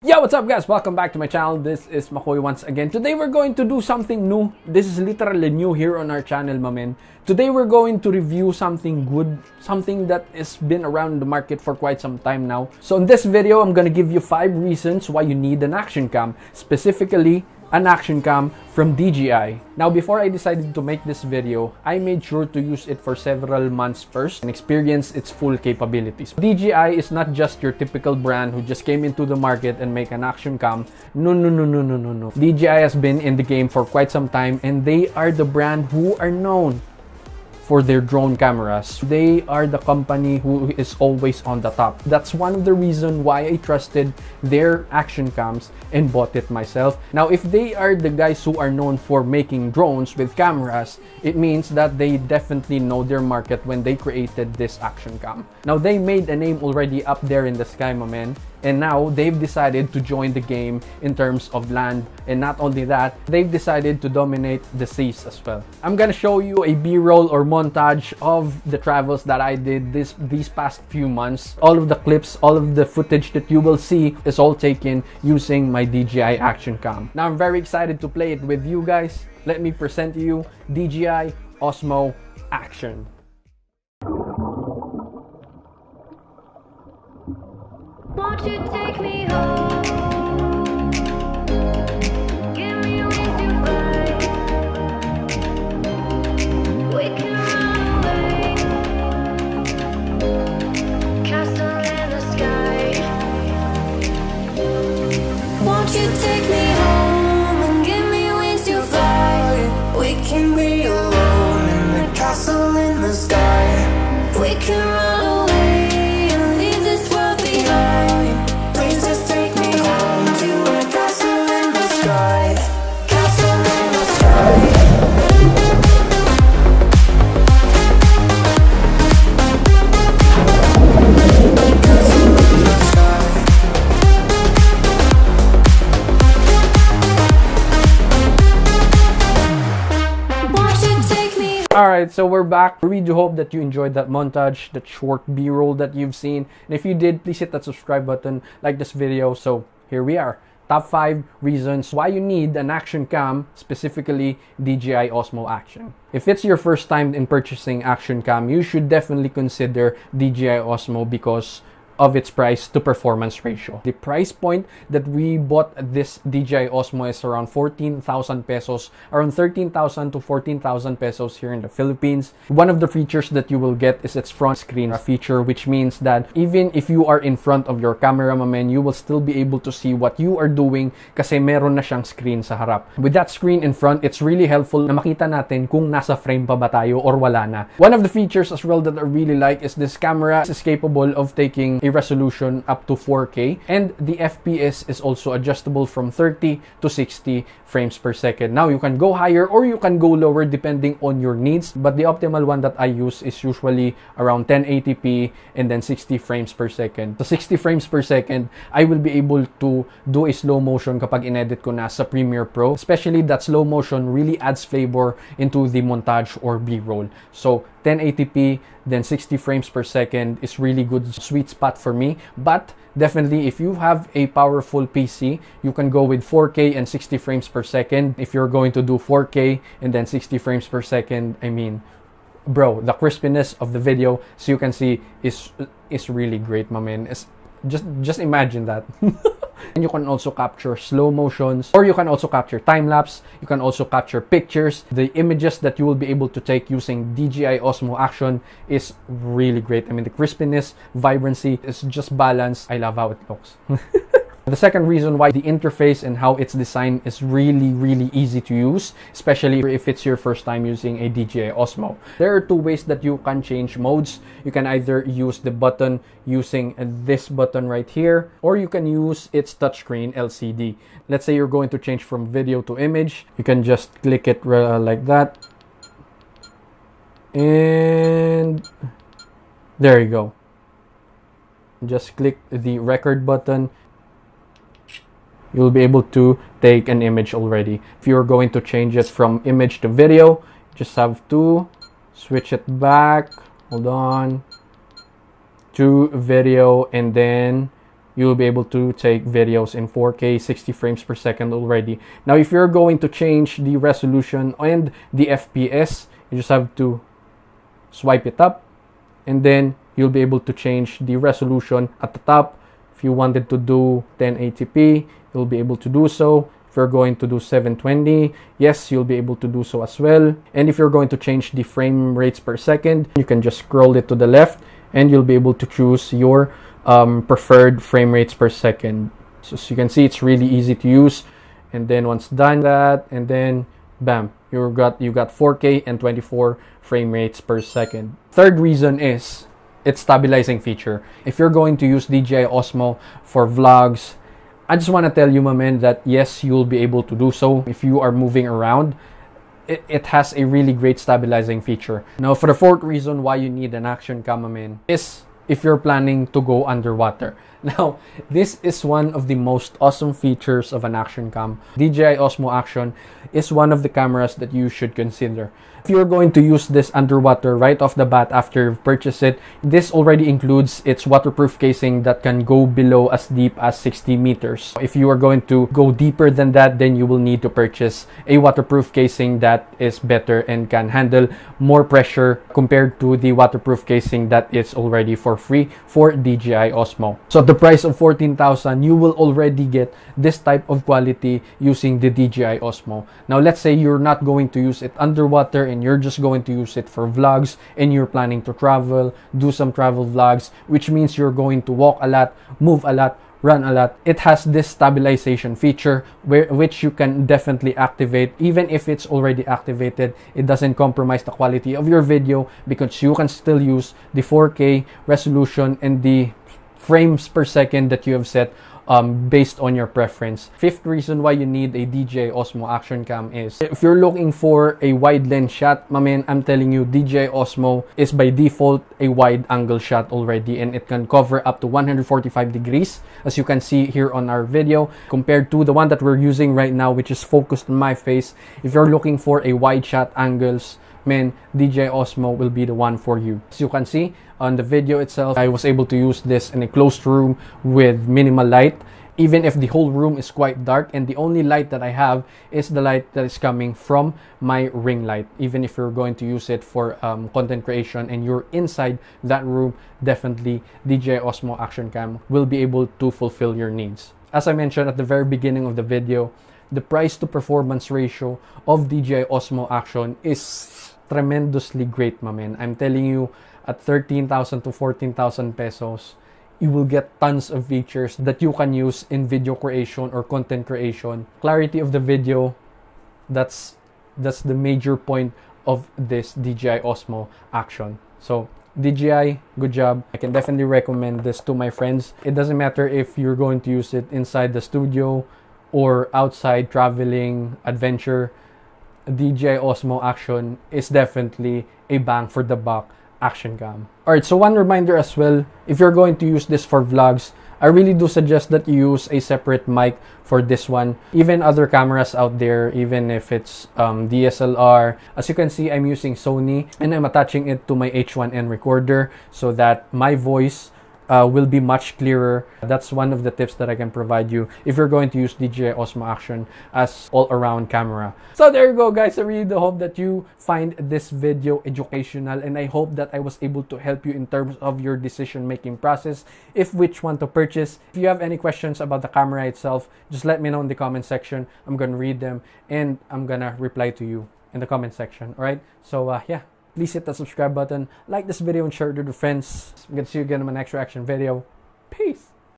Yo, what's up guys? Welcome back to my channel. This is Mckoy once again. Today we're going to do something new. This is literally new here on our channel, my man. Today we're going to review something good, something that has been around the market for quite some time now. So in this video, I'm gonna give you 5 reasons why you need an action cam, specifically an action cam from DJI. Now, before I decided to make this video, I made sure to use it for several months first and experience its full capabilities. DJI is not just your typical brand who just came into the market and make an action cam. No. DJI has been in the game for quite some time, and they are the brand who are known for their drone cameras. They are the company who is always on the top. That's one of the reasons why I trusted their action cams and bought it myself. Now, if they are the guys who are known for making drones with cameras, it means that they definitely know their market when they created this action cam. Now, they made a name already up there in the sky, my man. And now they've decided to join the game in terms of land, and not only that, they've decided to dominate the seas as well. I'm gonna show you a b-roll or montage of the travels that I did these past few months. All of the clips, all of the footage that you will see is all taken using my DJI action cam. Now I'm very excited to play it with you guys. Let me present to you DJI OSMO Action. Won't you take me home? Give me wings to fly. We can run away. Castle in the sky. Won't you take me home and give me wings to fly? We can be alone in the castle in the sky. We can run away. Alright, so we're back. I really do hope that you enjoyed that montage, that short b-roll that you've seen. And if you did, please hit that subscribe button, like this video. So here we are. Top 5 reasons why you need an action cam, specifically DJI OSMO Action. If it's your first time in purchasing action cam, you should definitely consider DJI OSMO because of its price to performance ratio. The price point that we bought this DJI OSMO is around 14,000 pesos, around 13,000 to 14,000 pesos here in the Philippines. One of the features that you will get is its front screen feature, which means that even if you are in front of your camera, man, you will still be able to see what you are doing kasi meron na siyang screen sa harap. With that screen in front, it's really helpful na makita natin kung nasa frame pa ba tayo or wala na. One of the features as well that I really like is this camera is capable of taking a resolution up to 4K, and the FPS is also adjustable from 30 to 60 frames per second. Now you can go higher or you can go lower depending on your needs, but the optimal one that I use is usually around 1080p and then 60 frames per second. So 60 frames per second, I will be able to do a slow motion kapag inedit ko na sa Premiere Pro. Especially that slow motion really adds flavor into the montage or b-roll. So 1080p, then 60 frames per second is really good sweet spot for me. But definitely, if you have a powerful PC, you can go with 4K and 60 frames per second. If you're going to do 4K and then 60 frames per second, I mean, bro, the crispiness of the video, so you can see, is really great, my man. Just imagine that. And you can also capture slow motions, or you can also capture time-lapse. You can also capture pictures. The images that you will be able to take using DJI OSMO Action is really great. I mean, the crispiness, vibrancy is just balanced. I love how it looks. The second reason why the interface and how it's designed is really easy to use, especially if it's your first time using a DJI OSMO. There are 2 ways that you can change modes. You can either use the button using this button right here, or you can use its touchscreen LCD. Let's say you're going to change from video to image. You can just click it like that. And there you go. Just click the record button. You'll be able to take an image already. If you're going to change it from image to video, just have to switch it back, hold on, to video, and then you will be able to take videos in 4K 60 frames per second already. Now if you're going to change the resolution and the FPS, you just have to swipe it up, and then you'll be able to change the resolution at the top. If you wanted to do 1080p, you'll be able to do so. If you're going to do 720, yes, you'll be able to do so as well. And if you're going to change the frame rates per second, you can just scroll it to the left and you'll be able to choose your preferred frame rates per second. So as you can see, it's really easy to use. And then once done that, and then bam, you got 4K and 24 frame rates per second. Third reason is its stabilizing feature. If you're going to use DJI OSMO for vlogs, I just want to tell you, my man, that yes, you'll be able to do so. If you are moving around, it has a really great stabilizing feature. Now, for the fourth reason why you need an action cam, my man, is if you're planning to go underwater. Now, this is one of the most awesome features of an action cam. DJI OSMO Action is one of the cameras that you should consider. If you're going to use this underwater right off the bat after you've purchased it, this already includes its waterproof casing that can go below as deep as 60 meters. If you are going to go deeper than that, then you will need to purchase a waterproof casing that is better and can handle more pressure compared to the waterproof casing that is already for free for DJI OSMO. So at the price of 14,000, you will already get this type of quality using the DJI OSMO. Now let's say you're not going to use it underwater and you're just going to use it for vlogs, and you're planning to travel, do some travel vlogs, which means you're going to walk a lot, move a lot, run a lot. It has this stabilization feature which you can definitely activate. Even if it's already activated, it doesn't compromise the quality of your video because you can still use the 4K resolution and the frames per second that you have set based on your preference. Fifth reason why you need a DJI OSMO Action Cam is if you're looking for a wide lens shot, my man, I'm telling you, DJI OSMO is by default a wide angle shot already, and it can cover up to 145 degrees, as you can see here on our video, compared to the one that we're using right now, which is focused on my face. If you're looking for a wide shot angles, man, DJI OSMO will be the one for you. As you can see on the video itself, I was able to use this in a closed room with minimal light, even if the whole room is quite dark, and the only light that I have is the light that is coming from my ring light. Even if you're going to use it for content creation and you're inside that room, definitely DJI OSMO Action Cam will be able to fulfill your needs. As I mentioned at the very beginning of the video, the price to performance ratio of DJI OSMO Action is tremendously great, my man. I'm telling you, at 13,000 to 14,000 pesos, you will get tons of features that you can use in video creation or content creation. Clarity of the video, that's the major point of this DJI OSMO Action. So DJI, good job. I can definitely recommend this to my friends. It doesn't matter if you're going to use it inside the studio or outside traveling, adventure. DJI OSMO Action is definitely a bang for the buck action cam. Alright, so one reminder as well, if you're going to use this for vlogs, I really do suggest that you use a separate mic for this one. Even other cameras out there, even if it's DSLR, as you can see, I'm using Sony and I'm attaching it to my H1N recorder so that my voice will be much clearer. That's one of the tips that I can provide you if you're going to use DJI OSMO Action as all-around camera. So there you go, guys. I really do hope that you find this video educational, and I hope that I was able to help you in terms of your decision-making process, if which one to purchase. If you have any questions about the camera itself, just let me know in the comment section. I'm gonna read them and I'm gonna reply to you in the comment section. Alright, so yeah, please hit that subscribe button, like this video, and share it with your friends. I'm gonna see you again in my next reaction video. Peace!